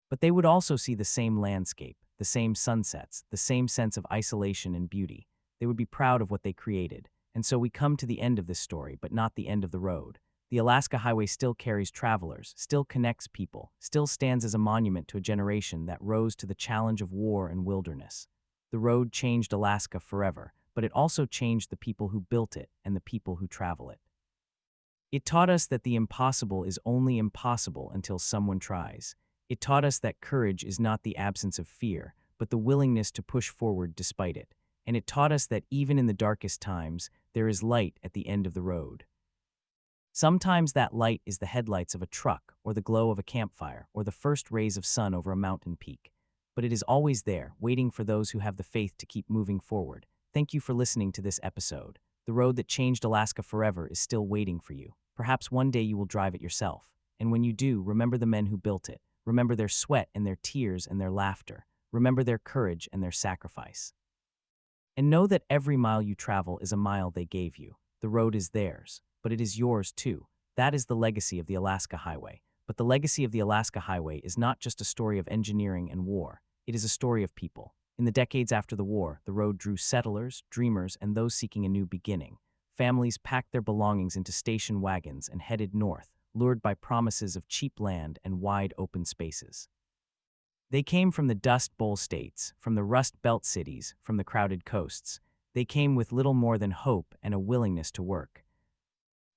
But they would also see the same landscape, the same sunsets, the same sense of isolation and beauty. They would be proud of what they created. And so we come to the end of this story, but not the end of the road. The Alaska Highway still carries travelers, still connects people, still stands as a monument to a generation that rose to the challenge of war and wilderness. The road changed Alaska forever, but it also changed the people who built it and the people who travel it. It taught us that the impossible is only impossible until someone tries. It taught us that courage is not the absence of fear, but the willingness to push forward despite it. And it taught us that even in the darkest times, there is light at the end of the road. Sometimes that light is the headlights of a truck, or the glow of a campfire, or the first rays of sun over a mountain peak. But it is always there, waiting for those who have the faith to keep moving forward. Thank you for listening to this episode. The road that changed Alaska forever is still waiting for you. Perhaps one day you will drive it yourself. And when you do, remember the men who built it. Remember their sweat and their tears and their laughter. Remember their courage and their sacrifice. And know that every mile you travel is a mile they gave you. The road is theirs, but it is yours too. That is the legacy of the Alaska Highway. But the legacy of the Alaska Highway is not just a story of engineering and war. It is a story of people. In the decades after the war, the road drew settlers, dreamers, and those seeking a new beginning. Families packed their belongings into station wagons and headed north, lured by promises of cheap land and wide open spaces. They came from the Dust Bowl states, from the Rust Belt cities, from the crowded coasts. They came with little more than hope and a willingness to work.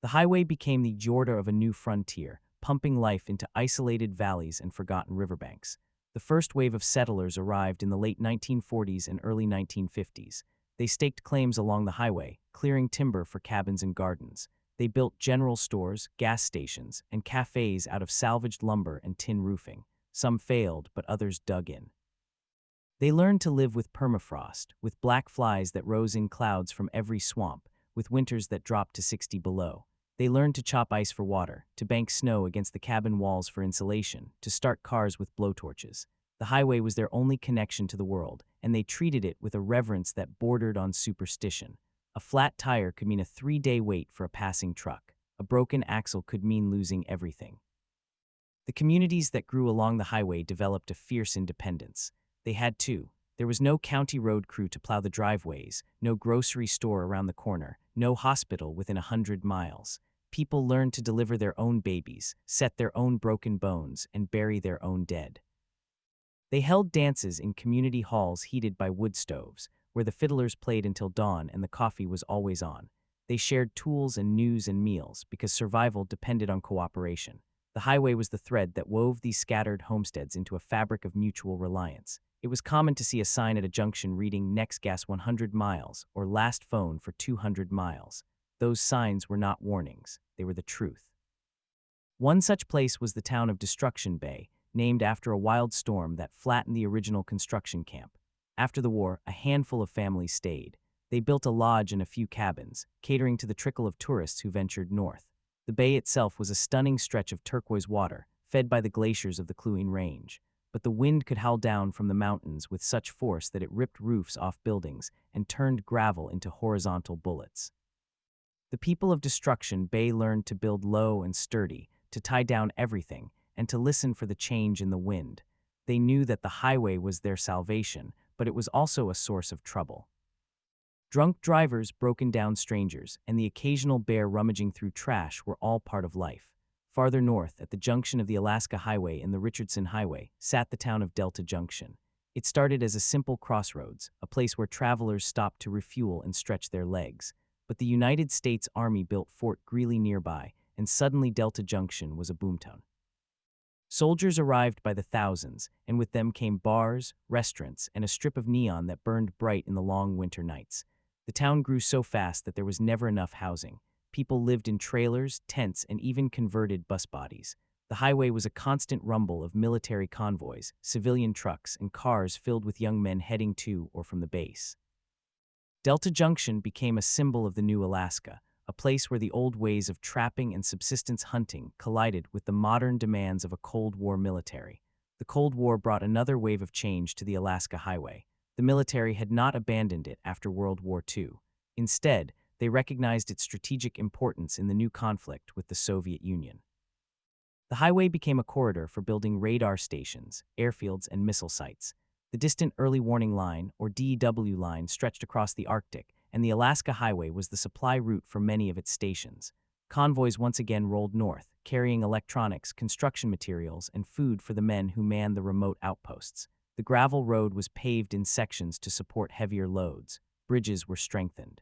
The highway became the Georgia of a new frontier, pumping life into isolated valleys and forgotten riverbanks. The first wave of settlers arrived in the late 1940s and early 1950s. They staked claims along the highway, clearing timber for cabins and gardens. They built general stores, gas stations, and cafes out of salvaged lumber and tin roofing. Some failed, but others dug in. They learned to live with permafrost, with black flies that rose in clouds from every swamp, with winters that dropped to 60 below. They learned to chop ice for water, to bank snow against the cabin walls for insulation, to start cars with blowtorches. The highway was their only connection to the world, and they treated it with a reverence that bordered on superstition. A flat tire could mean a 3-day wait for a passing truck. A broken axle could mean losing everything. The communities that grew along the highway developed a fierce independence. They had to. There was no county road crew to plow the driveways, no grocery store around the corner, no hospital within 100 miles. People learned to deliver their own babies, set their own broken bones, and bury their own dead. They held dances in community halls heated by wood stoves, where the fiddlers played until dawn and the coffee was always on. They shared tools and news and meals because survival depended on cooperation. The highway was the thread that wove these scattered homesteads into a fabric of mutual reliance. It was common to see a sign at a junction reading "Next gas 100 miles" or "Last phone for 200 miles." Those signs were not warnings, they were the truth. One such place was the town of Destruction Bay, named after a wild storm that flattened the original construction camp. After the war, a handful of families stayed. They built a lodge and a few cabins, catering to the trickle of tourists who ventured north. The bay itself was a stunning stretch of turquoise water, fed by the glaciers of the Kluane Range. But the wind could howl down from the mountains with such force that it ripped roofs off buildings and turned gravel into horizontal bullets. The people of Destruction Bay learned to build low and sturdy, to tie down everything, and to listen for the change in the wind. They knew that the highway was their salvation, but it was also a source of trouble. Drunk drivers, broken-down strangers, and the occasional bear rummaging through trash were all part of life. Farther north, at the junction of the Alaska Highway and the Richardson Highway, sat the town of Delta Junction. It started as a simple crossroads, a place where travelers stopped to refuel and stretch their legs. But the United States Army built Fort Greely nearby, and suddenly Delta Junction was a boomtown. Soldiers arrived by the thousands, and with them came bars, restaurants, and a strip of neon that burned bright in the long winter nights. The town grew so fast that there was never enough housing. People lived in trailers, tents, and even converted bus bodies. The highway was a constant rumble of military convoys, civilian trucks, and cars filled with young men heading to or from the base. Delta Junction became a symbol of the new Alaska, a place where the old ways of trapping and subsistence hunting collided with the modern demands of a Cold War military. The Cold War brought another wave of change to the Alaska Highway. The military had not abandoned it after World War II. Instead, they recognized its strategic importance in the new conflict with the Soviet Union. The highway became a corridor for building radar stations, airfields, and missile sites. The distant Early Warning Line, or DEW line, stretched across the Arctic, and the Alaska Highway was the supply route for many of its stations. Convoys once again rolled north, carrying electronics, construction materials, and food for the men who manned the remote outposts. The gravel road was paved in sections to support heavier loads. Bridges were strengthened.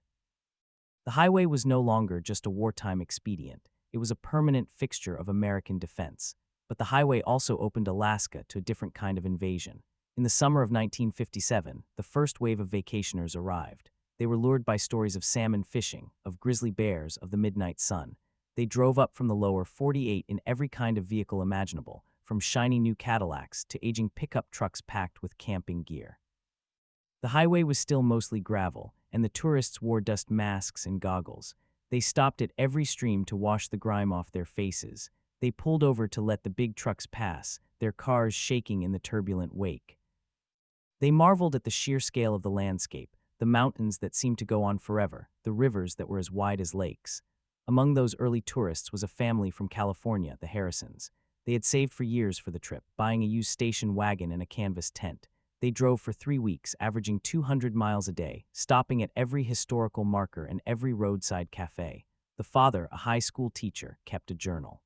The highway was no longer just a wartime expedient. It was a permanent fixture of American defense. But the highway also opened Alaska to a different kind of invasion. In the summer of 1957, the first wave of vacationers arrived. They were lured by stories of salmon fishing, of grizzly bears, of the midnight sun. They drove up from the lower 48 in every kind of vehicle imaginable, from shiny new Cadillacs to aging pickup trucks packed with camping gear. The highway was still mostly gravel, and the tourists wore dust masks and goggles. They stopped at every stream to wash the grime off their faces. They pulled over to let the big trucks pass, their cars shaking in the turbulent wake. They marveled at the sheer scale of the landscape, the mountains that seemed to go on forever, the rivers that were as wide as lakes. Among those early tourists was a family from California, the Harrisons. They had saved for years for the trip, buying a used station wagon and a canvas tent. They drove for 3 weeks, averaging 200 miles a day, stopping at every historical marker and every roadside cafe. The father, a high school teacher, kept a journal.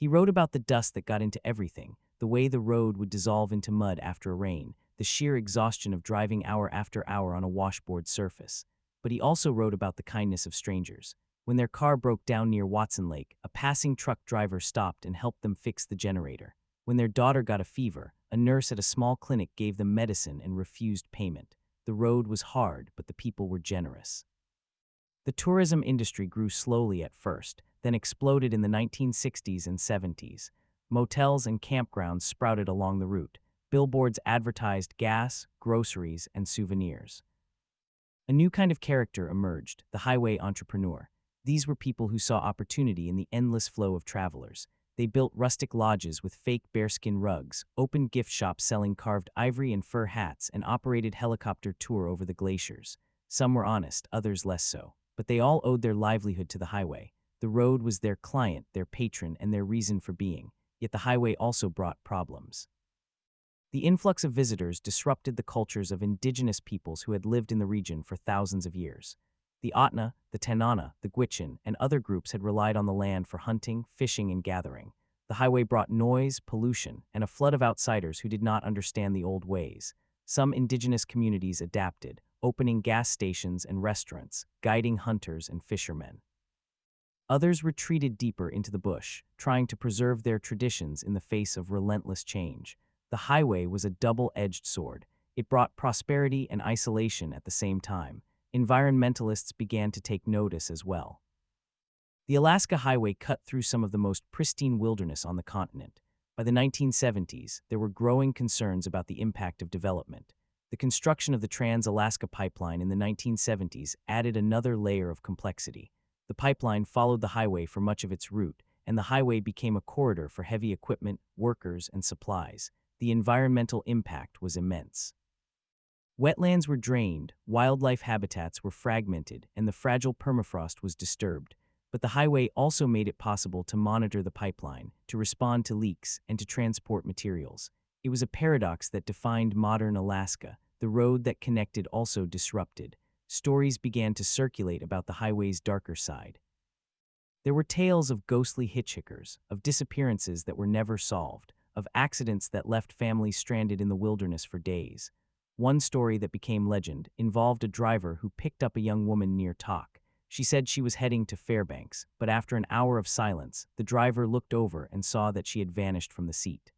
He wrote about the dust that got into everything, the way the road would dissolve into mud after a rain, the sheer exhaustion of driving hour after hour on a washboard surface. But he also wrote about the kindness of strangers. When their car broke down near Watson Lake, a passing truck driver stopped and helped them fix the generator. When their daughter got a fever, a nurse at a small clinic gave them medicine and refused payment. The road was hard, but the people were generous. The tourism industry grew slowly at first, then exploded in the 1960s and 70s. Motels and campgrounds sprouted along the route. Billboards advertised gas, groceries, and souvenirs. A new kind of character emerged, the highway entrepreneur. These were people who saw opportunity in the endless flow of travelers. They built rustic lodges with fake bearskin rugs, opened gift shops selling carved ivory and fur hats, and operated helicopter tour over the glaciers. Some were honest, others less so. But they all owed their livelihood to the highway. The road was their client, their patron, and their reason for being. Yet the highway also brought problems. The influx of visitors disrupted the cultures of indigenous peoples who had lived in the region for thousands of years. The Atna, the Tanana, the Gwich'in, and other groups had relied on the land for hunting, fishing, and gathering. The highway brought noise, pollution, and a flood of outsiders who did not understand the old ways. Some indigenous communities adapted, opening gas stations and restaurants, guiding hunters and fishermen. Others retreated deeper into the bush, trying to preserve their traditions in the face of relentless change. The highway was a double-edged sword. It brought prosperity and isolation at the same time. Environmentalists began to take notice as well. The Alaska Highway cut through some of the most pristine wilderness on the continent. By the 1970s, there were growing concerns about the impact of development. The construction of the Trans-Alaska Pipeline in the 1970s added another layer of complexity. The pipeline followed the highway for much of its route, and the highway became a corridor for heavy equipment, workers, and supplies. The environmental impact was immense. Wetlands were drained, wildlife habitats were fragmented, and the fragile permafrost was disturbed. But the highway also made it possible to monitor the pipeline, to respond to leaks, and to transport materials. It was a paradox that defined modern Alaska. The road that connected also disrupted. Stories began to circulate about the highway's darker side. There were tales of ghostly hitchhikers, of disappearances that were never solved, of accidents that left families stranded in the wilderness for days. One story that became legend involved a driver who picked up a young woman near Tok. She said she was heading to Fairbanks, but after an hour of silence, the driver looked over and saw that she had vanished from the seat.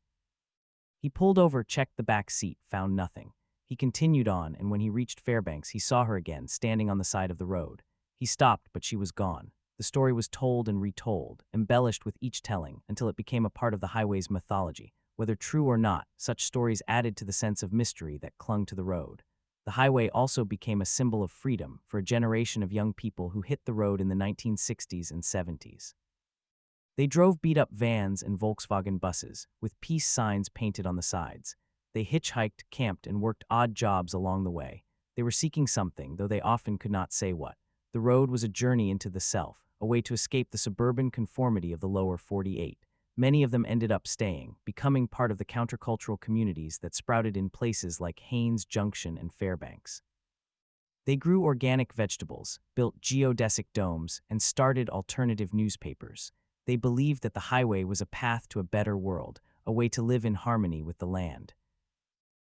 He pulled over, checked the back seat, found nothing. He continued on, and when he reached Fairbanks, he saw her again, standing on the side of the road. He stopped, but she was gone. The story was told and retold, embellished with each telling, until it became a part of the highway's mythology. Whether true or not, such stories added to the sense of mystery that clung to the road. The highway also became a symbol of freedom for a generation of young people who hit the road in the 1960s and 70s. They drove beat-up vans and Volkswagen buses, with peace signs painted on the sides. They hitchhiked, camped, and worked odd jobs along the way. They were seeking something, though they often could not say what. The road was a journey into the self, a way to escape the suburban conformity of the lower 48. Many of them ended up staying, becoming part of the countercultural communities that sprouted in places like Haines Junction and Fairbanks. They grew organic vegetables, built geodesic domes, and started alternative newspapers. They believed that the highway was a path to a better world, a way to live in harmony with the land.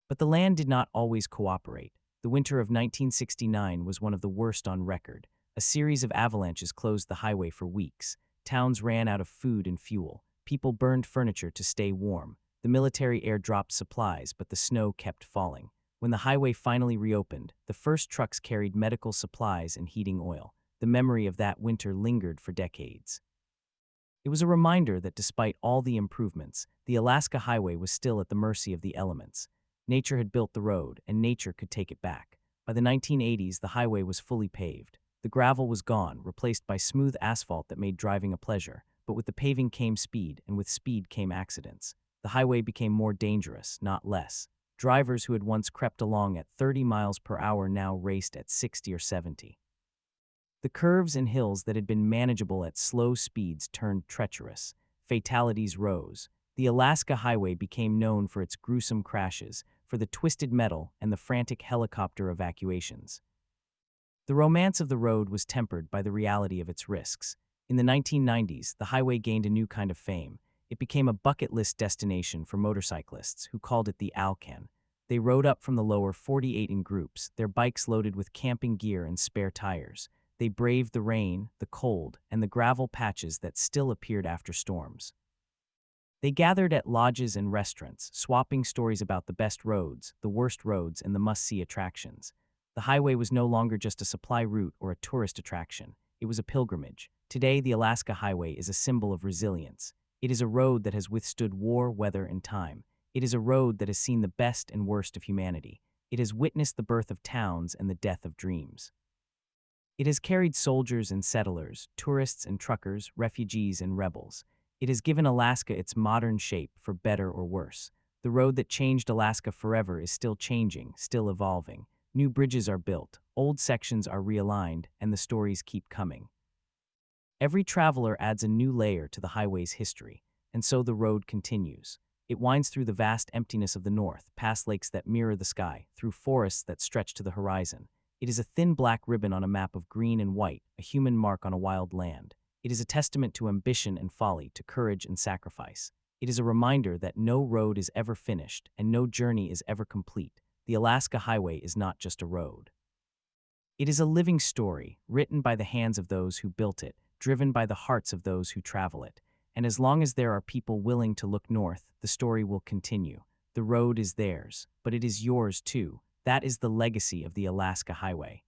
But the land did not always cooperate. The winter of 1969 was one of the worst on record. A series of avalanches closed the highway for weeks. Towns ran out of food and fuel. People burned furniture to stay warm. The military airdropped supplies, but the snow kept falling. When the highway finally reopened, the first trucks carried medical supplies and heating oil. The memory of that winter lingered for decades. It was a reminder that despite all the improvements, the Alaska Highway was still at the mercy of the elements. Nature had built the road, and nature could take it back. By the 1980s, the highway was fully paved. The gravel was gone, replaced by smooth asphalt that made driving a pleasure. But with the paving came speed, and with speed came accidents. The highway became more dangerous, not less. Drivers who had once crept along at 30 miles per hour now raced at 60 or 70. The curves and hills that had been manageable at slow speeds turned treacherous. Fatalities rose. The Alaska Highway became known for its gruesome crashes, for the twisted metal and the frantic helicopter evacuations. The romance of the road was tempered by the reality of its risks. In the 1990s, the highway gained a new kind of fame. It became a bucket list destination for motorcyclists who called it the Alcan. They rode up from the lower 48 in groups, their bikes loaded with camping gear and spare tires. They braved the rain, the cold, and the gravel patches that still appeared after storms. They gathered at lodges and restaurants, swapping stories about the best roads, the worst roads, and the must-see attractions. The highway was no longer just a supply route or a tourist attraction. It was a pilgrimage. Today, the Alaska Highway is a symbol of resilience. It is a road that has withstood war, weather, and time. It is a road that has seen the best and worst of humanity. It has witnessed the birth of towns and the death of dreams. It has carried soldiers and settlers, tourists and truckers, refugees and rebels. It has given Alaska its modern shape, for better or worse. The road that changed Alaska forever is still changing, still evolving. New bridges are built, old sections are realigned, and the stories keep coming. Every traveler adds a new layer to the highway's history, and so the road continues. It winds through the vast emptiness of the north, past lakes that mirror the sky, through forests that stretch to the horizon. It is a thin black ribbon on a map of green and white, a human mark on a wild land. It is a testament to ambition and folly, to courage and sacrifice. It is a reminder that no road is ever finished and no journey is ever complete. The Alaska Highway is not just a road. It is a living story, written by the hands of those who built it, driven by the hearts of those who travel it. And as long as there are people willing to look north, the story will continue. The road is theirs, but it is yours too. That is the legacy of the Alaska Highway.